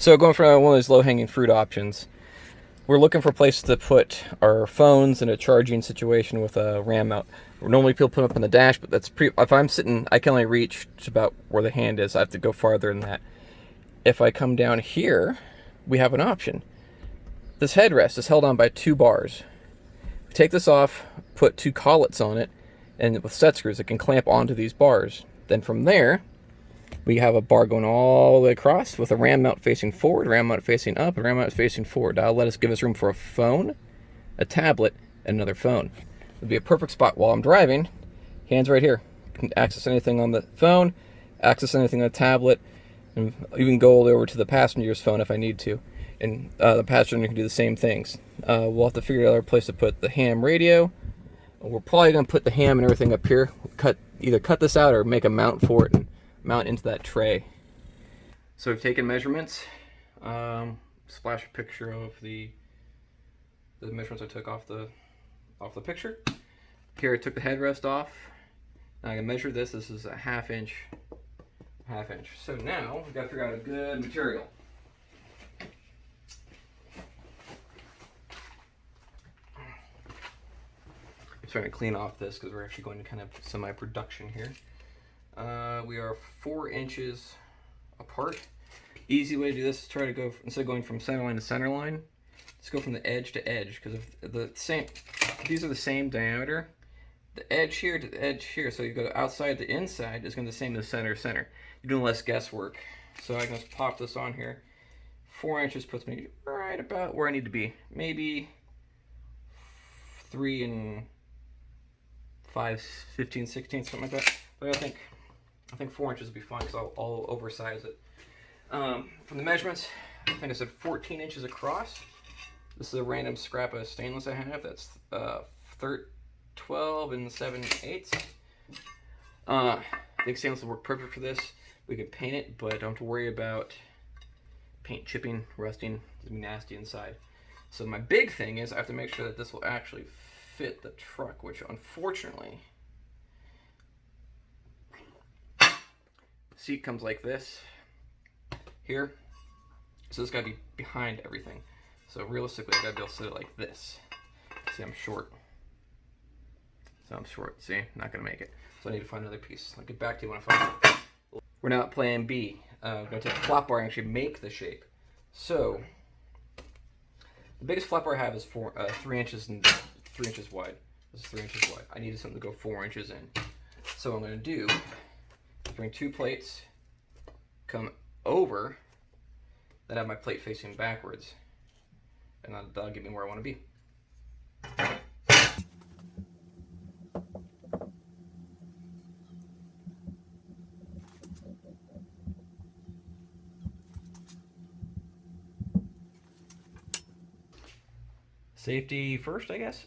So going for one of those low-hanging fruit options, we're looking for places to put our phones in a charging situation with a RAM mount. Normally people put them up on the dash, but that's if I'm sitting, I can only reach to about where the hand is. I have to go farther than that. If I come down here, we have an option. This headrest is held on by 2 bars. We take this off, put 2 collets on it, and with set screws, it can clamp onto these bars. Then from there, we have a bar going all the way across with a RAM mount facing forward, RAM mount facing up, and RAM mount facing forward. That'll let us give us room for a phone, a tablet, and another phone. It'd be a perfect spot while I'm driving. Hands right here. Can access anything on the phone, access anything on the tablet, and even go all the way over to the passenger's phone if I need to. And the passenger can do the same things. We'll have to figure out a place to put the ham radio. We're probably going to put the ham and everything up here. Either cut this out or make a mount for it and mount into that tray. So we've taken measurements. Splash a picture of the measurements I took off the picture. Here I took the headrest off. Now I can measure this. This is a half inch. So now we've got to figure out a good material. I'm trying to clean off this because we're actually going to kind of semi-production here. We are 4 inches apart. Easy way to do this is try to go, instead of going from center line to center line, just go from the edge to edge, because these are the same diameter. The edge here to the edge here, so you go outside to inside is going to be the same as center. You're doing less guesswork. So I can just pop this on here. 4 inches puts me right about where I need to be. Maybe 3 5/15, something like that. But I think 4 inches would be fine because I'll oversize it. From the measurements, I think I said 14 inches across. This is a random scrap of stainless I have. That's 12 7/8. I think stainless will work perfect for this. We can paint it, but don't have to worry about paint chipping, rusting. It's gonna be nasty inside. So my big thing is I have to make sure that this will actually fit the truck, which unfortunately, the seat comes like this here. So this gotta be behind everything. So realistically, I gotta be able to sit it like this. See, I'm short. See, not gonna make it. So I need to find another piece. I'll get back to you when I find it. We're now at plan B. I'm gonna take a flat bar and actually make the shape. So the biggest flat bar I have is 3 inches and 3 inches wide. This is 3 inches wide. I needed something to go 4 inches in. So what I'm gonna do is bring 2 plates, come over, then have my plate facing backwards, and that'll get me where I want to be. Safety first, I guess.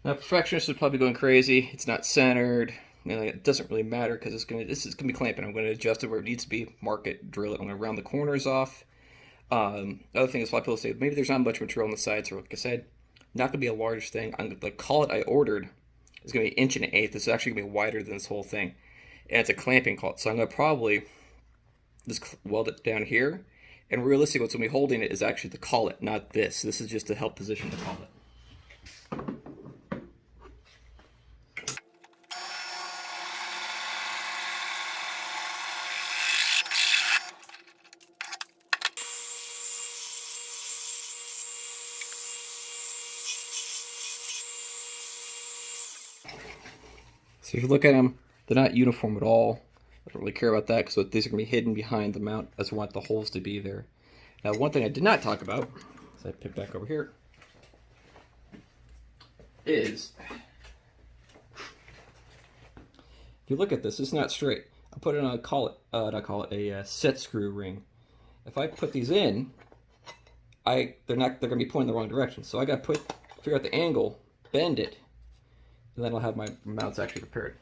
Now, perfectionist is probably going crazy. It's not centered. It doesn't really matter because this is gonna be clamping. I'm going to adjust it where it needs to be, mark it, drill it. I'm going to round the corners off. Other thing is, a lot of people say maybe there's not much material on the sides, or like I said, not going to be a large thing. The collet I ordered is going to be 1 1/8 inches. This is actually going to be wider than this whole thing, and it's a clamping collet. So I'm going to probably just weld it down here. And realistically, what's going to be holding it is actually the collet, not this. This is just to help position the collet. So if you look at them, they're not uniform at all. I don't really care about that because these are going to be hidden behind the mount. I just want the holes to be there. Now, one thing I did not talk about, as I pick back over here, is if you look at this, it's not straight. I put it on a set screw ring. If I put these in, they're going to be pointing the wrong direction. So I got to figure out the angle, bend it, and then I'll have my mounts actually prepared.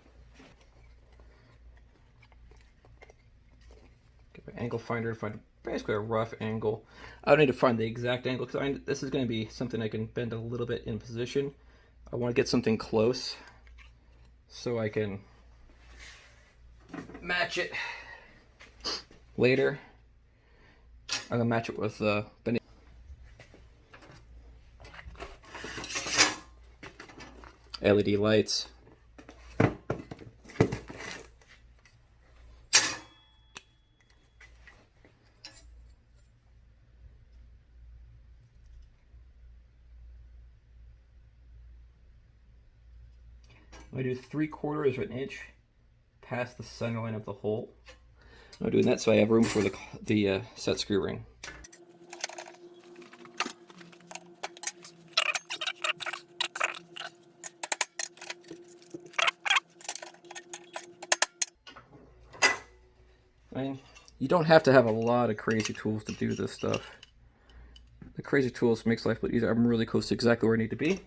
Get my angle finder to find basically a rough angle. I don't need to find the exact angle because this is going to be something I can bend a little bit in position. I want to get something close so I can match it later. I'm going to match it with bending. LED lights. I do 3/4 of an inch past the center line of the hole. I'm doing that so I have room for the set screw ring. I mean, you don't have to have a lot of crazy tools to do this stuff. The crazy tools makes life a little easier. I'm really close to exactly where I need to be.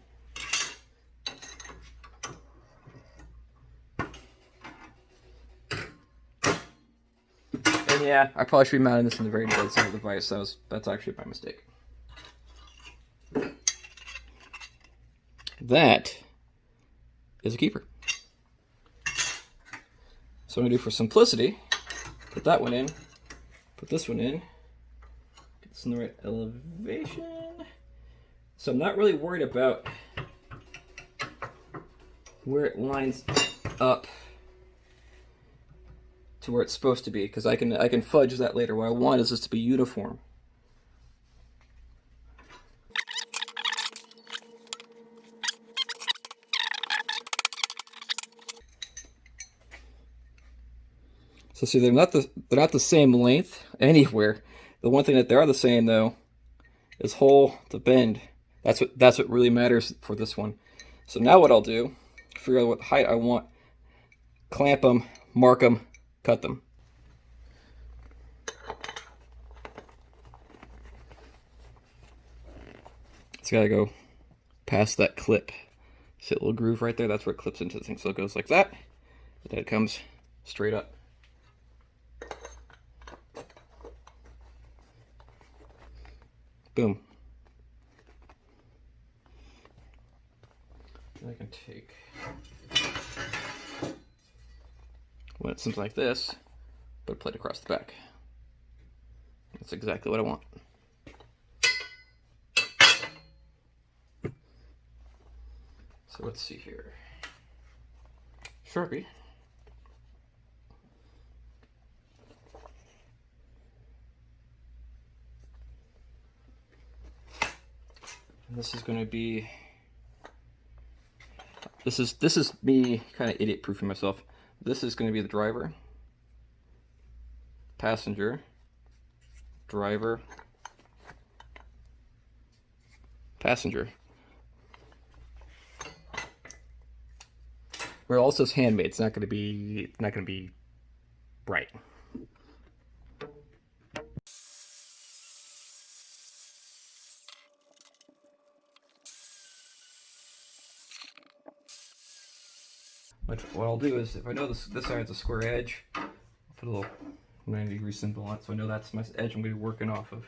And yeah, I probably should be mounting this in the very dead center of the vise. That's actually my mistake. That is a keeper. So I'm going to do for simplicity, put that one in, put this one in, get this in the right elevation. So I'm not really worried about where it lines up to where it's supposed to be, because I can fudge that later. What I want is this to be uniform. So see, they're not the same length anywhere. The one thing that they are the same though is hole to bend. That's what really matters for this one. So now what I'll do, figure out what height I want, clamp them, mark them, cut them. It's got to go past that clip. See that little groove right there? That's where it clips into the thing. So it goes like that, and then it comes straight up. Boom. I can take something like this, but a plate across the back. That's exactly what I want. So let's see here. Sharpie. And this is going to be. This is me kind of idiot proofing myself. This is going to be the driver, passenger, driver, passenger. Where it also says handmade, it's not going to be bright. What I'll do is, if I know this side has a square edge, I'll put a little 90-degree symbol on it, so I know that's my edge I'm going to be working off of.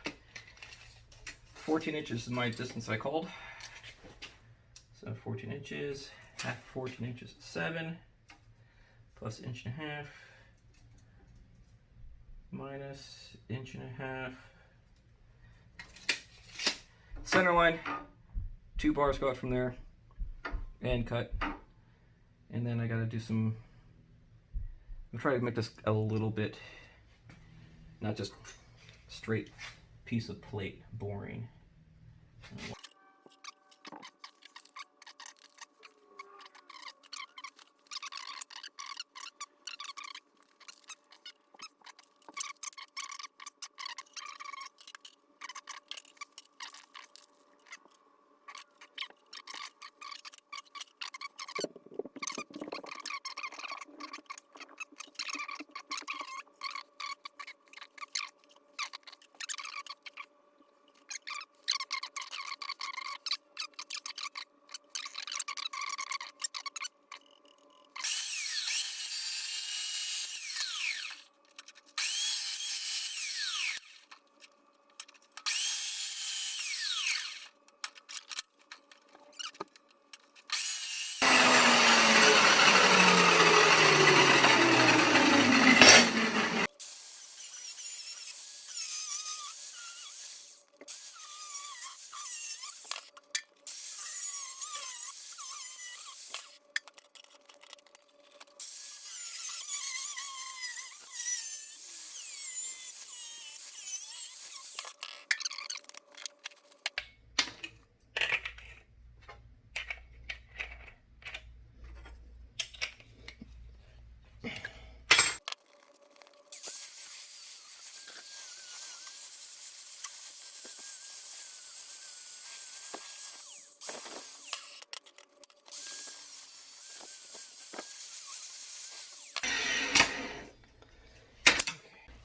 14 inches is my distance I called. So 14 inches, half 14 inches, 7, plus inch and a half, minus inch and a half. Center line, 2 bars go out from there, and cut. And then I gotta do some, I'm trying to make this a little bit, not just straight piece of plate, boring.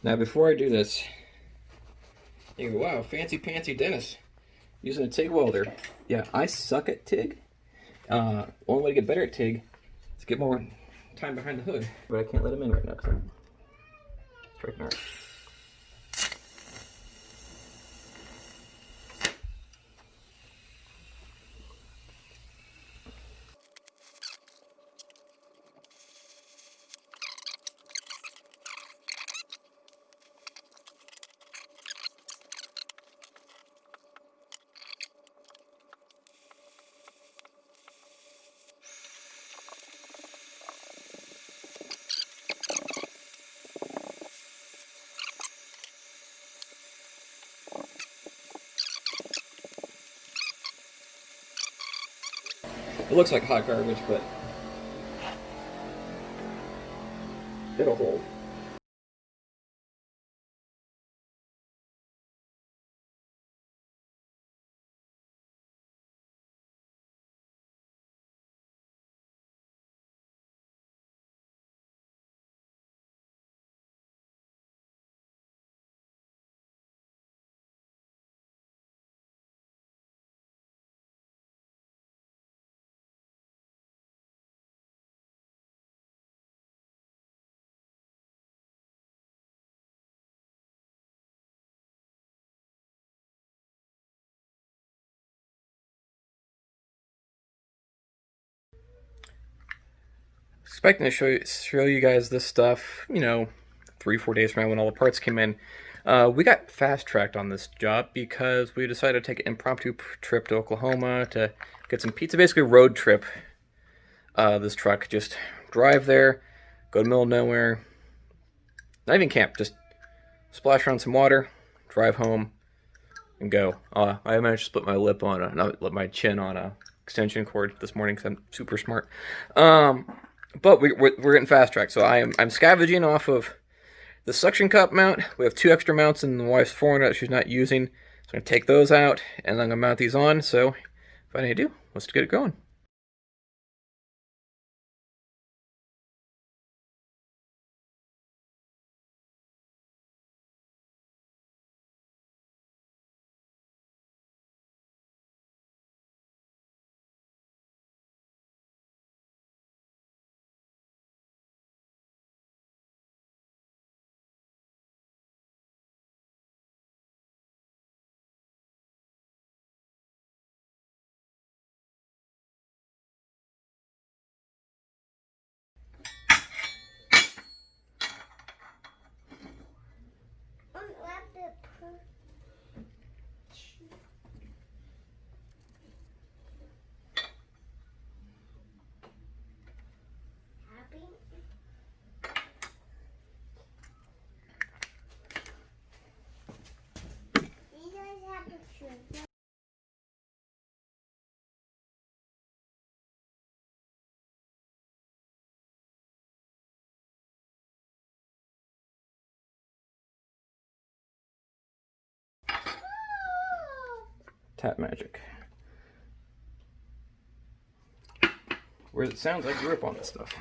Now before I do this, you go, wow, fancy pantsy Dennis using a TIG welder. Yeah, I suck at TIG. Only way to get better at TIG is get more time behind the hood. But I can't let him in right now because I'm striking hard. It looks like hot garbage, but it'll hold. Expecting to show you guys this stuff, 3-4 days from now when all the parts came in. We got fast tracked on this job because we decided to take an impromptu trip to Oklahoma to get some pizza. Basically, road trip. This truck, just drive there, go to the middle of nowhere, not even camp, just splash around some water, drive home, and go. I managed to split my lip on not my chin on a extension cord this morning because I'm super smart. But we're getting fast tracked, so I'm scavenging off of the suction cup mount. We have 2 extra mounts in the wife's 400 that she's not using, so I'm going to take those out, and then I'm going to mount these on, so if I need to do, let's get it going. Tap magic. Whereas it sounds like grip on this stuff.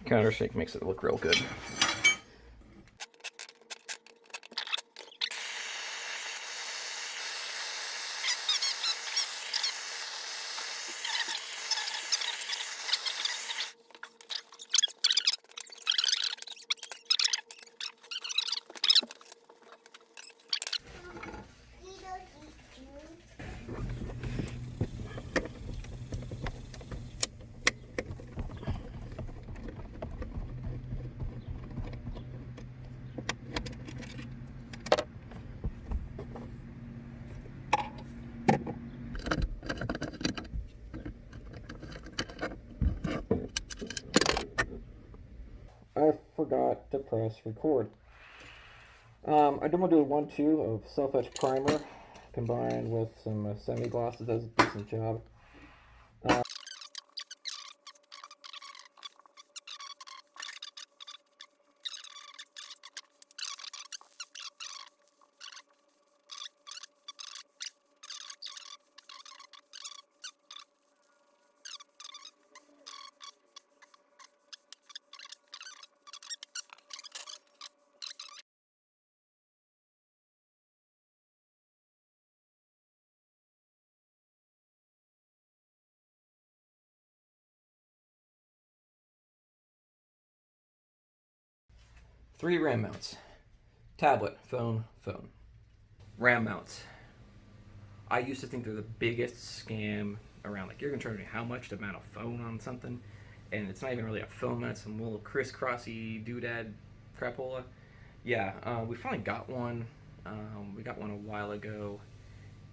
Counter shake makes it look real good. forgot to press record. I did want to do a 1-2 of self-etch primer combined with some semi-gloss. It does a decent job. 3 RAM mounts. Tablet, phone, phone. RAM mounts. I used to think they're the biggest scam around. Like, you're gonna charge me how much to mount a phone on something, and it's not even really a phone mount. It's some little crisscrossy doodad crapola. Yeah, we finally got one. We got one a while ago,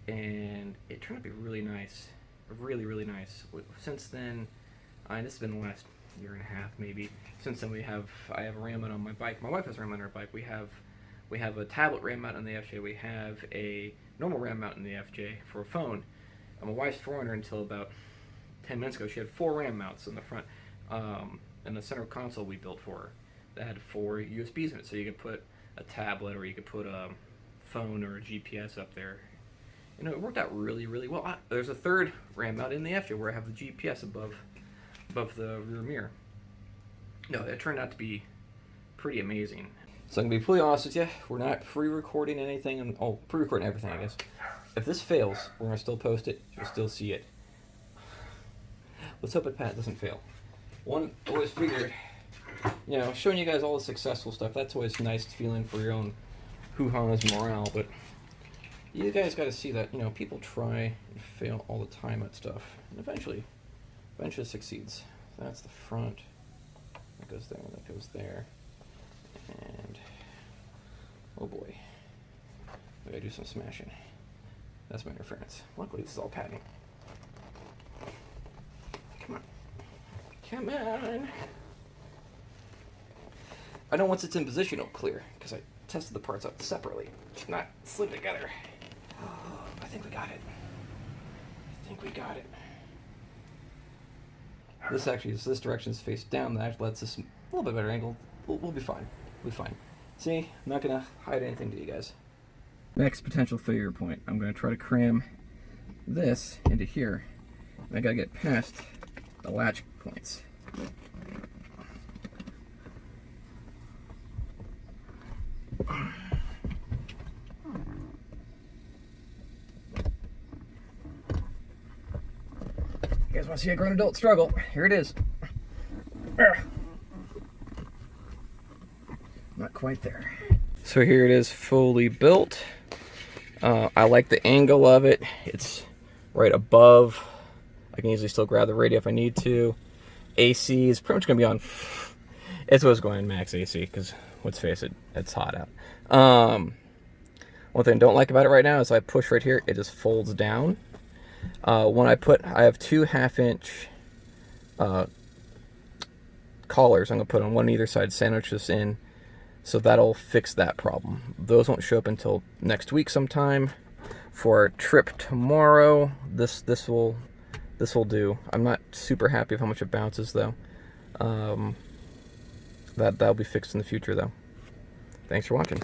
and it turned out to be really nice. Really, really nice. Since then, this has been the last year and a half maybe. Since then, I have a RAM mount on my bike. My wife has a RAM mount on her bike. We have a tablet RAM mount on the FJ. We have a normal RAM mount in the FJ for a phone. My wife's foreigner until about 10 minutes ago. She had 4 RAM mounts in the front, and the center console we built for her that had 4 USBs in it, so you could put a tablet or you could put a phone or a GPS up there. You know, it worked out really, really well. There's a third RAM mount in the FJ where I have the GPS above the rear mirror. No, it turned out to be pretty amazing. So I'm going to be completely honest with you, we're not pre-recording anything, pre-recording everything, I guess. If this fails, we're going to still post it, you'll still see it. Let's hope it doesn't fail. One always figured, you know, showing you guys all the successful stuff, that's always nice feeling for your own hoo-ha's morale, but you guys got to see that, you know, people try and fail all the time at stuff, and eventually it succeeds. So that's the front. That goes there, that goes there. And, oh boy, I gotta do some smashing. That's my interference. Luckily, this is all padding. Come on. Come on. I know once it's in position, it'll clear, because I tested the parts out separately, not slid together. Oh, I think we got it. This direction is face down. That actually lets us a little bit better angle. We'll be fine. We'll be fine. See, I'm not going to hide anything to you guys. Next potential failure point. I'm going to try to cram this into here. And I got to get past the latch points. You guys want to see a grown adult struggle? Here it is. Not quite there. So here it is, fully built. I like the angle of it. It's right above. I can easily still grab the radio if I need to. AC is pretty much going to be on. It's what's going in max AC, because let's face it, it's hot out. One thing I don't like about it right now is I push right here, it just folds down. I have 2 half-inch collars I'm going to put on one either side, sandwich this in, so that'll fix that problem. Those won't show up until next week sometime. For our trip tomorrow, this will do. I'm not super happy with how much it bounces though. That'll be fixed in the future though. Thanks for watching.